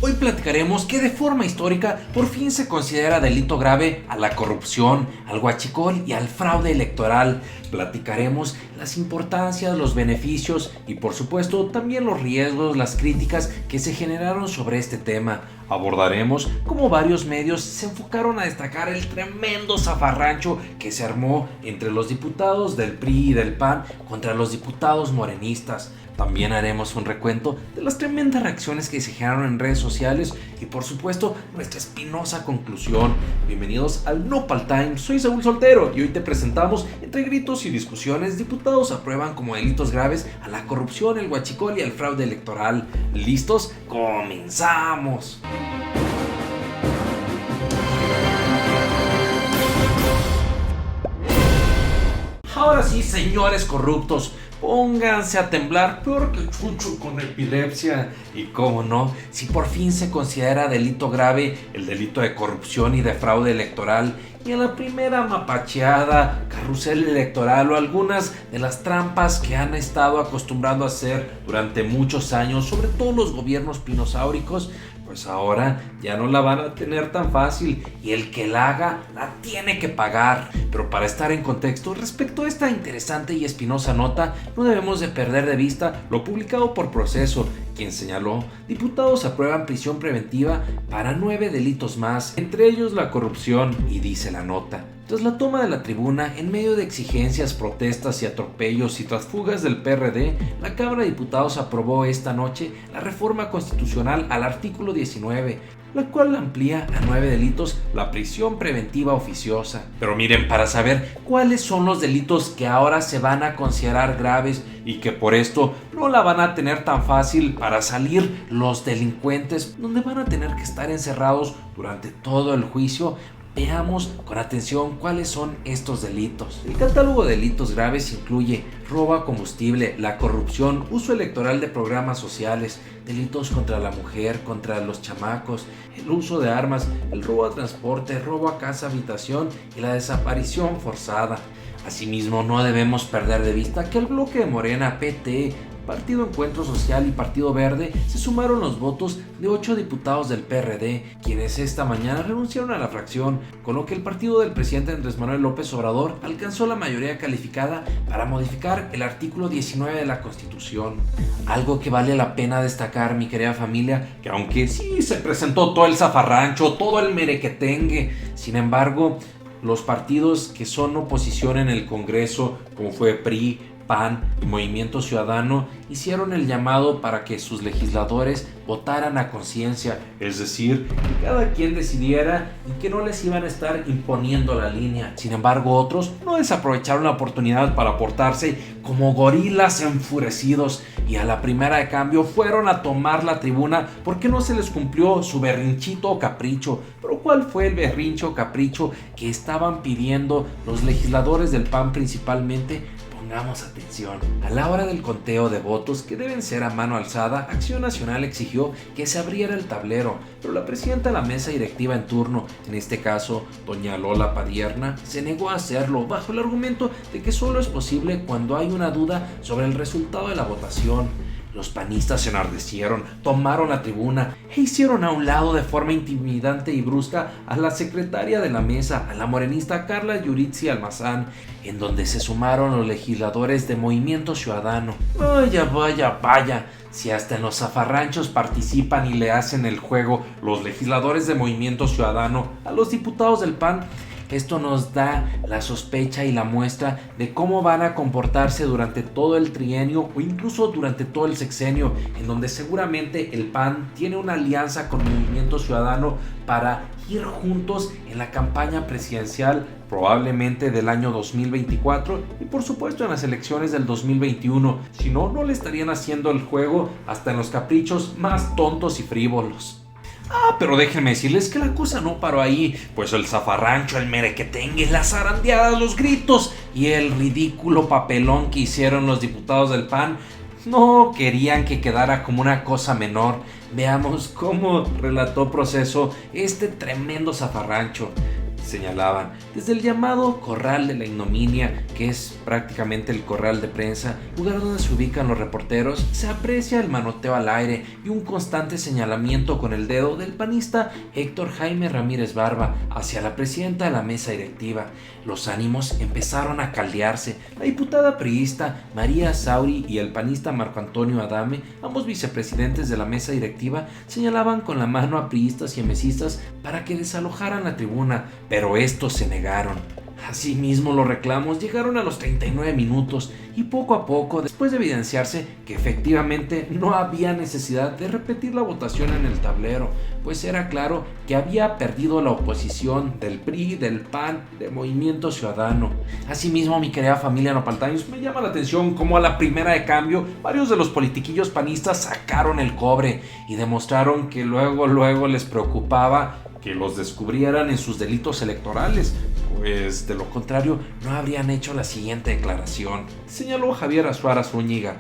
Hoy platicaremos que de forma histórica por fin se considera delito grave a la corrupción, al huachicol y al fraude electoral. Platicaremos las importancias, los beneficios y por supuesto también los riesgos, las críticas que se generaron sobre este tema. Abordaremos cómo varios medios se enfocaron a destacar el tremendo zafarrancho que se armó entre los diputados del PRI y del PAN contra los diputados morenistas. También haremos un recuento de las tremendas reacciones que se generaron en redes sociales y por supuesto nuestra espinosa conclusión. Bienvenidos al Nopal Time, soy Saúl Soltero y hoy te presentamos entre gritos y discusiones diputados aprueban como delitos graves a la corrupción, el huachicol y el fraude electoral. ¿Listos? ¡Comenzamos! Ahora sí, señores corruptos, pónganse a temblar peor que Chucho con epilepsia. Y cómo no, si por fin se considera delito grave el delito de corrupción y de fraude electoral, y en la primera mapacheada, carrusel electoral o algunas de las trampas que han estado acostumbrando a hacer durante muchos años, sobre todo los gobiernos pinosáuricos, pues ahora ya no la van a tener tan fácil y el que la haga la tiene que pagar. Pero para estar en contexto respecto a esta interesante y espinosa nota, no debemos de perder de vista lo publicado por Proceso, quien señaló: diputados aprueban prisión preventiva para 9 delitos más, entre ellos la corrupción, y dice la nota: tras la toma de la tribuna, en medio de exigencias, protestas y atropellos y tras fugas del PRD, la Cámara de Diputados aprobó esta noche la reforma constitucional al artículo 19, la cual amplía a 9 delitos la prisión preventiva oficiosa. Pero miren, para saber cuáles son los delitos que ahora se van a considerar graves y que por esto no la van a tener tan fácil para salir los delincuentes, donde van a tener que estar encerrados durante todo el juicio, veamos con atención cuáles son estos delitos. El catálogo de delitos graves incluye robo a combustible, la corrupción, uso electoral de programas sociales, delitos contra la mujer, contra los chamacos, el uso de armas, el robo a transporte, robo a casa habitación y la desaparición forzada. Asimismo, no debemos perder de vista que el bloque de Morena, PT, Partido Encuentro Social y Partido Verde se sumaron los votos de 8 diputados del PRD, quienes esta mañana renunciaron a la fracción, con lo que el partido del presidente Andrés Manuel López Obrador alcanzó la mayoría calificada para modificar el artículo 19 de la Constitución. Algo que vale la pena destacar, mi querida familia, que aunque sí se presentó todo el zafarrancho, todo el merequetengue, sin embargo, los partidos que son oposición en el Congreso, como fue PRI, PAN y Movimiento Ciudadano, hicieron el llamado para que sus legisladores votaran a conciencia, es decir, que cada quien decidiera y que no les iban a estar imponiendo la línea. Sin embargo, otros no desaprovecharon la oportunidad para portarse como gorilas enfurecidos y a la primera de cambio fueron a tomar la tribuna porque no se les cumplió su berrinchito o capricho. Pero ¿cuál fue el berrincho o capricho que estaban pidiendo los legisladores del PAN principalmente? Pongamos atención. A la hora del conteo de votos, que deben ser a mano alzada, Acción Nacional exigió que se abriera el tablero, pero la presidenta de la mesa directiva en turno, en este caso doña Lola Padierna, se negó a hacerlo bajo el argumento de que solo es posible cuando hay una duda sobre el resultado de la votación. Los panistas se enardecieron, tomaron la tribuna e hicieron a un lado de forma intimidante y brusca a la secretaria de la mesa, a la morenista Carla Yuritsi Almazán, en donde se sumaron los legisladores de Movimiento Ciudadano. Vaya, si hasta en los zafarranchos participan y le hacen el juego los legisladores de Movimiento Ciudadano a los diputados del PAN, esto nos da la sospecha y la muestra de cómo van a comportarse durante todo el trienio o incluso durante todo el sexenio, en donde seguramente el PAN tiene una alianza con Movimiento Ciudadano para ir juntos en la campaña presidencial, probablemente del año 2024 y por supuesto en las elecciones del 2021. Si no, no le estarían haciendo el juego hasta en los caprichos más tontos y frívolos. Pero déjenme decirles que la cosa no paró ahí, pues el zafarrancho, el merequetengue, las zarandeadas, los gritos y el ridículo papelón que hicieron los diputados del PAN no querían que quedara como una cosa menor. Veamos cómo relató Proceso este tremendo zafarrancho. señalaban. Desde el llamado Corral de la Ignominia, que es prácticamente el corral de prensa, lugar donde se ubican los reporteros, se aprecia el manoteo al aire y un constante señalamiento con el dedo del panista Héctor Jaime Ramírez Barba hacia la presidenta de la mesa directiva. Los ánimos empezaron a caldearse. La diputada priista María Sauri y el panista Marco Antonio Adame, ambos vicepresidentes de la mesa directiva, señalaban con la mano a priistas y mesistas para que desalojaran la tribuna, pero estos se negaron. Asimismo, los reclamos llegaron a los 39 minutos y poco a poco, después de evidenciarse que efectivamente no había necesidad de repetir la votación en el tablero, pues era claro que había perdido la oposición del PRI, del PAN, del Movimiento Ciudadano. Asimismo, mi querida familia Nopaltaños, me llama la atención cómo a la primera de cambio varios de los politiquillos panistas sacaron el cobre y demostraron que luego les preocupaba que los descubrieran en sus delitos electorales, pues de lo contrario no habrían hecho la siguiente declaración. Señaló Javier Azuara Zúñiga: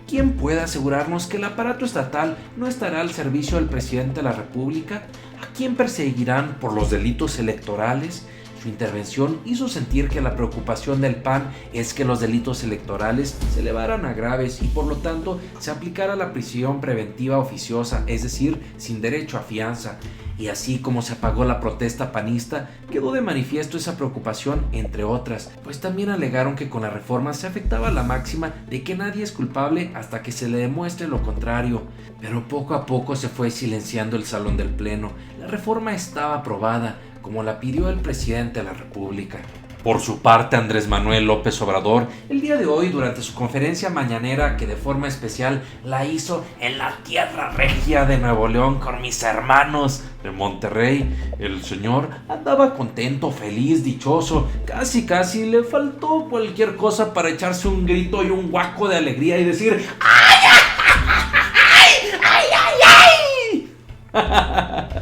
¿quién puede asegurarnos que el aparato estatal no estará al servicio del presidente de la República? ¿A quién perseguirán por los delitos electorales? Su intervención hizo sentir que la preocupación del PAN es que los delitos electorales se elevaran a graves y por lo tanto se aplicara la prisión preventiva oficiosa, es decir, sin derecho a fianza. Y así como se apagó la protesta panista, quedó de manifiesto esa preocupación, entre otras, pues también alegaron que con la reforma se afectaba la máxima de que nadie es culpable hasta que se le demuestre lo contrario. Pero poco a poco se fue silenciando el salón del pleno. La reforma estaba aprobada, como la pidió el presidente de la República. Por su parte, Andrés Manuel López Obrador, el día de hoy, durante su conferencia mañanera, que de forma especial la hizo en la tierra regia de Nuevo León con mis hermanos de Monterrey, el señor andaba contento, feliz, dichoso, casi le faltó cualquier cosa para echarse un grito y un guaco de alegría y decir ¡ay, ay, ay, ay, ay!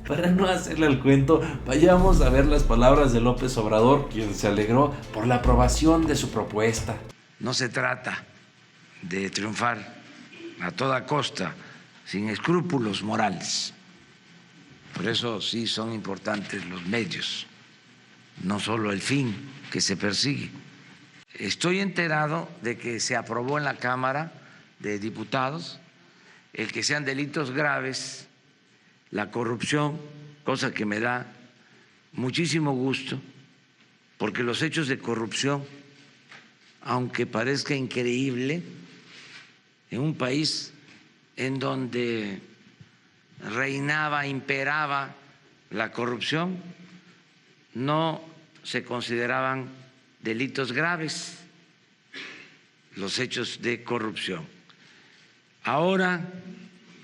Para no hacerle el cuento, vayamos a ver las palabras de López Obrador, quien se alegró por la aprobación de su propuesta. No se trata de triunfar a toda costa, sin escrúpulos morales. Por eso sí son importantes los medios, no solo el fin que se persigue. Estoy enterado de que se aprobó en la Cámara de Diputados el que sean delitos graves la corrupción, cosa que me da muchísimo gusto, porque los hechos de corrupción, aunque parezca increíble, en un país en donde reinaba, imperaba la corrupción, no se consideraban delitos graves los hechos de corrupción. Ahora,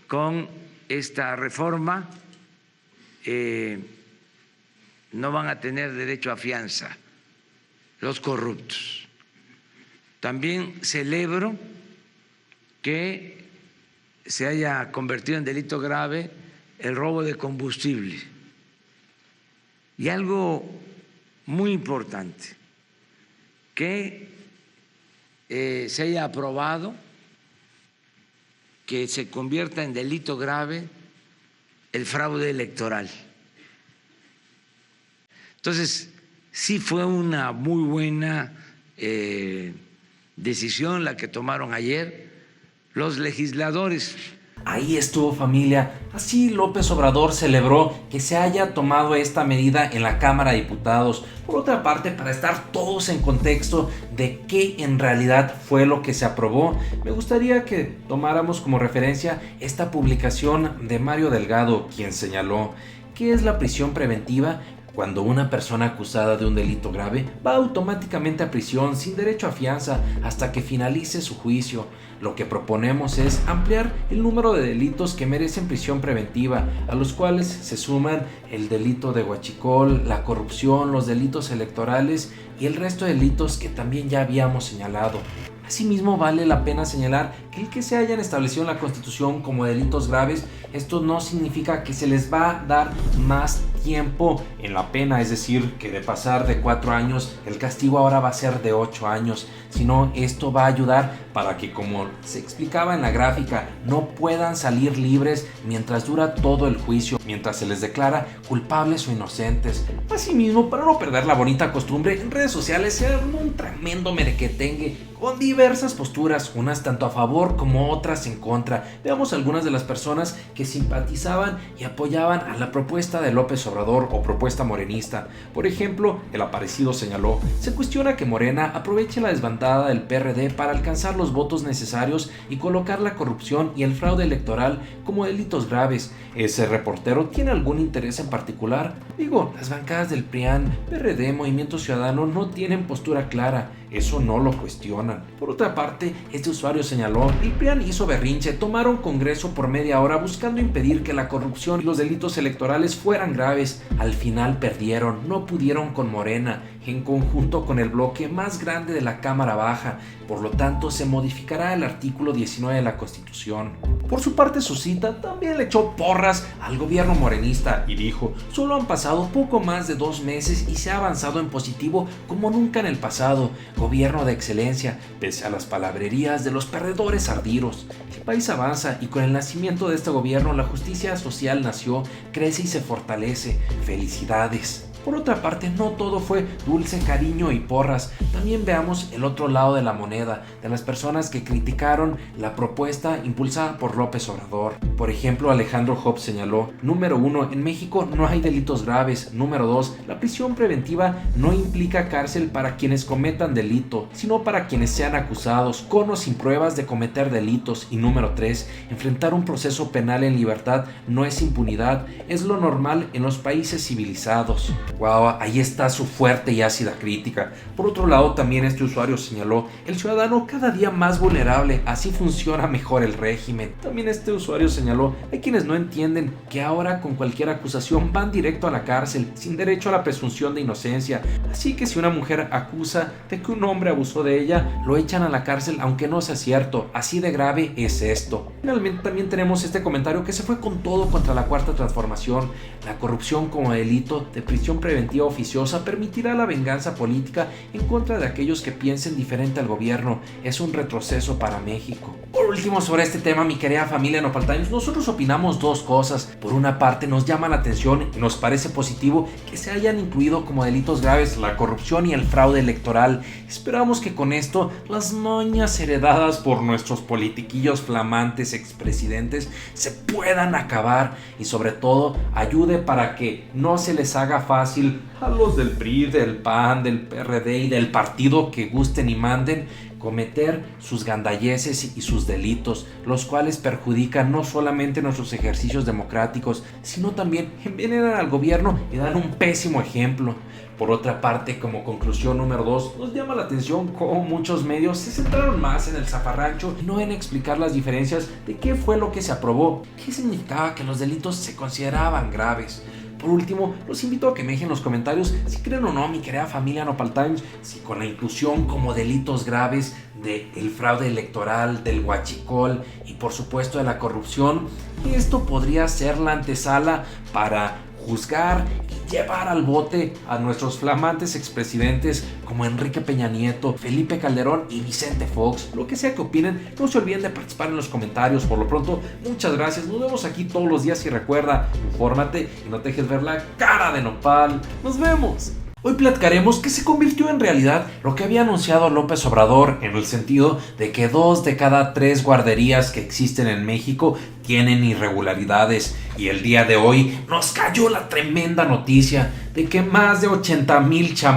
con esta reforma no van a tener derecho a fianza los corruptos. También celebro que se haya convertido en delito grave el robo de combustible. Y algo muy importante, que se haya aprobado que se convierta en delito grave el fraude electoral. Entonces, sí fue una muy buena decisión la que tomaron ayer los legisladores. Ahí estuvo, familia. Así López Obrador celebró que se haya tomado esta medida en la Cámara de Diputados. Por otra parte, para estar todos en contexto de qué en realidad fue lo que se aprobó, me gustaría que tomáramos como referencia esta publicación de Mario Delgado, quien señaló que es la prisión preventiva. Cuando una persona acusada de un delito grave va automáticamente a prisión sin derecho a fianza hasta que finalice su juicio. Lo que proponemos es ampliar el número de delitos que merecen prisión preventiva, a los cuales se suman el delito de huachicol, la corrupción, los delitos electorales y el resto de delitos que también ya habíamos señalado. Asimismo, vale la pena señalar que el que se hayan establecido en la Constitución como delitos graves, esto no significa que se les va a dar más tiempo en la pena, es decir, que de pasar de 4 años, el castigo ahora va a ser de 8 años, sino esto va a ayudar para que, como se explicaba en la gráfica, no puedan salir libres mientras dura todo el juicio, mientras se les declara culpables o inocentes. Asimismo, para no perder la bonita costumbre, en redes sociales se armó un tremendo merequetengue con diversas posturas, unas tanto a favor como otras en contra. Veamos algunas de las personas que simpatizaban y apoyaban a la propuesta de López Obrador o propuesta morenista. Por ejemplo, el Aparecido señaló: se cuestiona que Morena aproveche la desbandada del PRD para alcanzar los votos necesarios y colocar la corrupción y el fraude electoral como delitos graves. ¿Ese reportero tiene algún interés en particular? Digo, las bancadas del PRIAN, PRD, Movimiento Ciudadano no tienen postura clara. Eso no lo cuestionan. Por otra parte, este usuario señaló: el PRIAN hizo berrinche, tomaron congreso por media hora buscando impedir que la corrupción y los delitos electorales fueran graves. Al final perdieron, no pudieron con Morena, en conjunto con el bloque más grande de la Cámara Baja. Por lo tanto, se modificará el artículo 19 de la Constitución. Por su parte, Susita también le echó porras al gobierno morenista y dijo: solo han pasado poco más de 2 meses y se ha avanzado en positivo como nunca en el pasado. Gobierno de excelencia, pese a las palabrerías de los perdedores ardidos. El país avanza y con el nacimiento de este gobierno la justicia social nació, crece y se fortalece. ¡Felicidades! Por otra parte, no todo fue dulce cariño y porras. También veamos el otro lado de la moneda, de las personas que criticaron la propuesta impulsada por López Obrador. Por ejemplo, Alejandro Hobbs señaló: número 1, en México no hay delitos graves. Número 2, la prisión preventiva no implica cárcel para quienes cometan delito, sino para quienes sean acusados, con o sin pruebas de cometer delitos. Y número 3, enfrentar un proceso penal en libertad no es impunidad, es lo normal en los países civilizados. Wow, ahí está su fuerte y ácida crítica. Por otro lado, también este usuario señaló: el ciudadano cada día más vulnerable, así funciona mejor el régimen. También este usuario señaló: hay quienes no entienden que ahora con cualquier acusación van directo a la cárcel, sin derecho a la presunción de inocencia. Así que si una mujer acusa de que un hombre abusó de ella, lo echan a la cárcel aunque no sea cierto. Así de grave es esto. Finalmente también tenemos este comentario que se fue con todo contra la Cuarta Transformación. La corrupción como delito de prisión preventiva oficiosa permitirá la venganza política en contra de aquellos que piensen diferente al gobierno. Es un retroceso para México. Por último, sobre este tema, mi querida familia Nopal Times, nosotros opinamos dos cosas. Por una parte, nos llama la atención y nos parece positivo que se hayan incluido como delitos graves la corrupción y el fraude electoral. Esperamos que con esto las moñas heredadas por nuestros politiquillos flamantes expresidentes se puedan acabar y sobre todo ayude para que no se les haga fácil a los del PRI, del PAN, del PRD y del partido que gusten y manden cometer sus gandalleces y sus delitos, los cuales perjudican no solamente nuestros ejercicios democráticos, sino también envenenan al gobierno y dan un pésimo ejemplo. Por otra parte, como conclusión número 2, nos llama la atención cómo muchos medios se centraron más en el zafarrancho y no en explicar las diferencias de qué fue lo que se aprobó, qué significaba que los delitos se consideraban graves. Por último, los invito a que me dejen en los comentarios si creen o no, mi querida familia Nopal Times, si con la inclusión como delitos graves del fraude electoral, del huachicol y por supuesto de la corrupción, esto podría ser la antesala para juzgar y llevar al bote a nuestros flamantes expresidentes como Enrique Peña Nieto, Felipe Calderón y Vicente Fox. Lo que sea que opinen, no se olviden de participar en los comentarios. Por lo pronto, muchas gracias, nos vemos aquí todos los días y recuerda, infórmate y no te dejes ver la cara de nopal. ¡Nos vemos! Hoy platicaremos que se convirtió en realidad lo que había anunciado López Obrador, en el sentido de que 2 de cada 3 guarderías que existen en México tienen irregularidades, y el día de hoy nos cayó la tremenda noticia de que más de 80,000 chamacos